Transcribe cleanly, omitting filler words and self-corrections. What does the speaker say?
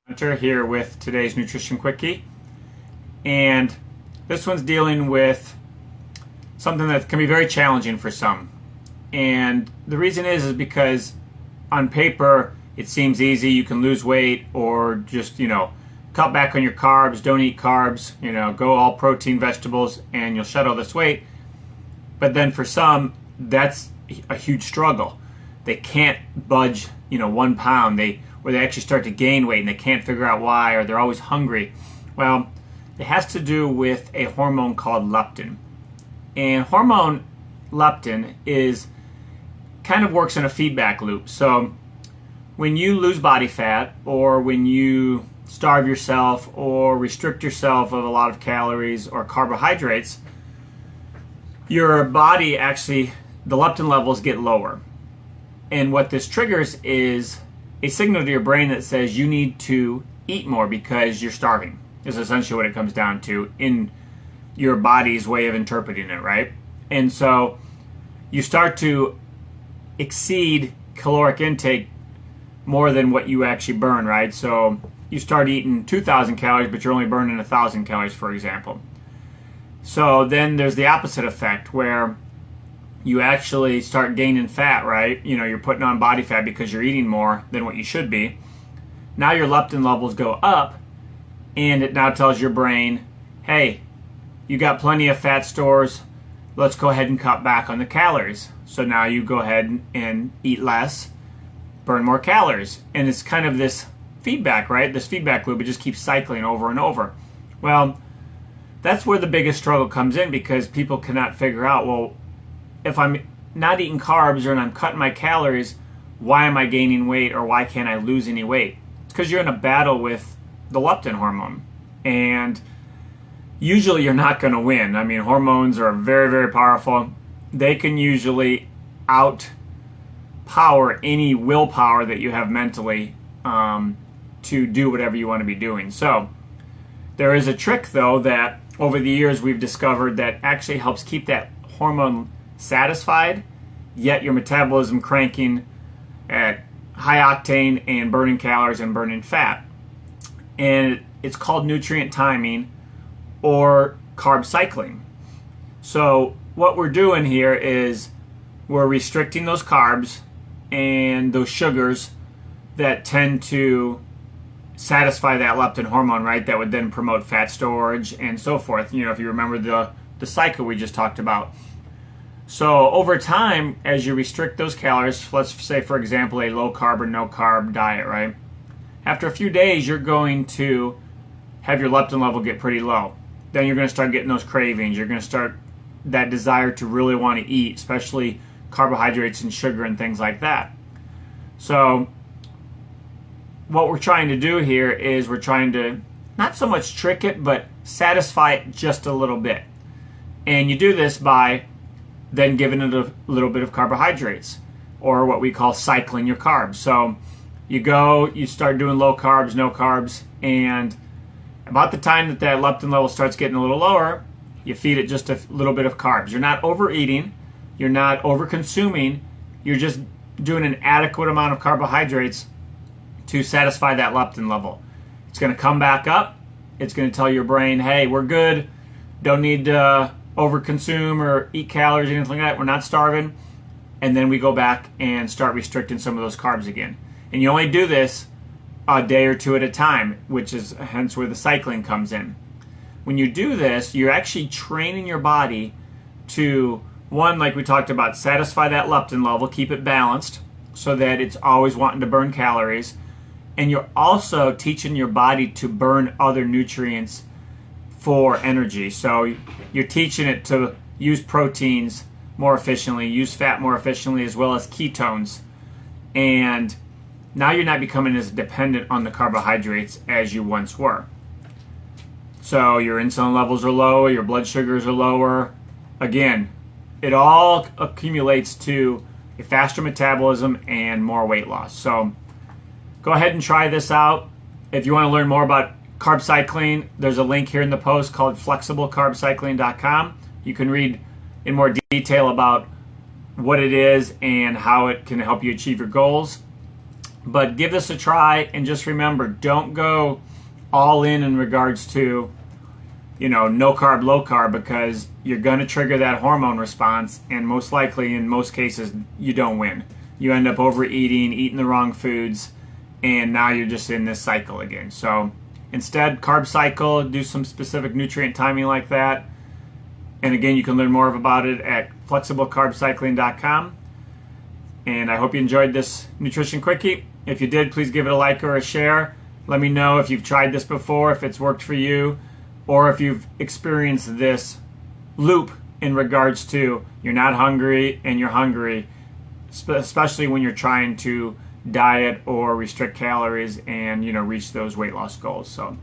Hunter here with today's Nutrition Quickie, and this one's dealing with something that can be very challenging for some. And the reason is because on paper it seems easy. You can lose weight or just cut back on your carbs, don't eat carbs, go all protein, vegetables, and you'll shed all this weight. But then for some, that's a huge struggle. They can't budge 1 pound. Where they actually start to gain weight and they can't figure out why, or they're always hungry. Well, it has to do with a hormone called leptin. And hormone leptin kind of works in a feedback loop. So when you lose body fat, or when you starve yourself or restrict yourself of a lot of calories or carbohydrates, your body actually, the leptin levels get lower. And what this triggers is a signal to your brain that says you need to eat more because you're starving, is essentially what it comes down to in your body's way of interpreting it, right? And so you start to exceed caloric intake more than what you actually burn, right? So you start eating 2,000 calories, but you're only burning 1,000 calories, for example. So then there's the opposite effect where you actually start gaining fat, right? You're putting on body fat because you're eating more than what you should be. Now your leptin levels go up, and it now tells your brain, hey, you got plenty of fat stores, let's go ahead and cut back on the calories. So now you go ahead and eat less, burn more calories. And it's kind of this feedback, right? This feedback loop, it just keeps cycling over and over. Well, that's where the biggest struggle comes in, because people cannot figure out, well, if I'm not eating carbs or I'm cutting my calories, why am I gaining weight, or why can't I lose any weight? It's because you're in a battle with the leptin hormone. And usually you're not going to win. I mean, hormones are very, very powerful. They can usually outpower any willpower that you have mentally to do whatever you want to be doing. So there is a trick, though, that over the years we've discovered that actually helps keep that hormone satisfied, yet your metabolism cranking at high octane and burning calories and burning fat. And it's called nutrient timing or carb cycling. So what we're doing here is we're restricting those carbs and those sugars that tend to satisfy that leptin hormone, right? That would then promote fat storage and so forth. If you remember the cycle we just talked about. So over time, as you restrict those calories, let's say, for example, a low carb or no carb diet, right? After a few days, you're going to have your leptin level get pretty low. Then you're going to start getting those cravings. You're going to start that desire to really want to eat, especially carbohydrates and sugar and things like that. So what we're trying to do here is we're trying to not so much trick it, but satisfy it just a little bit. And you do this by then giving it a little bit of carbohydrates, or what we call cycling your carbs. So you start doing low carbs, no carbs, and about the time that leptin level starts getting a little lower, you feed it just a little bit of carbs. You're not overeating, you're not over-consuming, you're just doing an adequate amount of carbohydrates to satisfy that leptin level. It's going to come back up, it's going to tell your brain, hey, we're good, don't need to overconsume or eat calories or anything like that, we're not starving. And then we go back and start restricting some of those carbs again. And you only do this a day or two at a time, which is hence where the cycling comes in. When you do this, you're actually training your body to, one, like we talked about, satisfy that leptin level, keep it balanced so that it's always wanting to burn calories. And you're also teaching your body to burn other nutrients for energy. So you're teaching it to use proteins more efficiently, use fat more efficiently, as well as ketones. And now you're not becoming as dependent on the carbohydrates as you once were. So your insulin levels are lower, your blood sugars are lower. Again, it all accumulates to a faster metabolism and more weight loss. So go ahead and try this out. If you want to learn more about carb cycling, there's a link here in the post called flexiblecarbcycling.com. You can read in more detail about what it is and how it can help you achieve your goals. But give this a try, and just remember, don't go all in regards to, no carb, low carb, because you're going to trigger that hormone response, and most likely, in most cases, you don't win. You end up overeating, eating the wrong foods, and now you're just in this cycle again. So instead, carb cycle, do some specific nutrient timing like that. And again, you can learn more about it at flexiblecarbcycling.com. And I hope you enjoyed this Nutrition Quickie. If you did, please give it a like or a share. Let me know if you've tried this before, if it's worked for you, or if you've experienced this loop in regards to you're not hungry and you're hungry, especially when you're trying to diet or restrict calories and reach those weight loss goals. So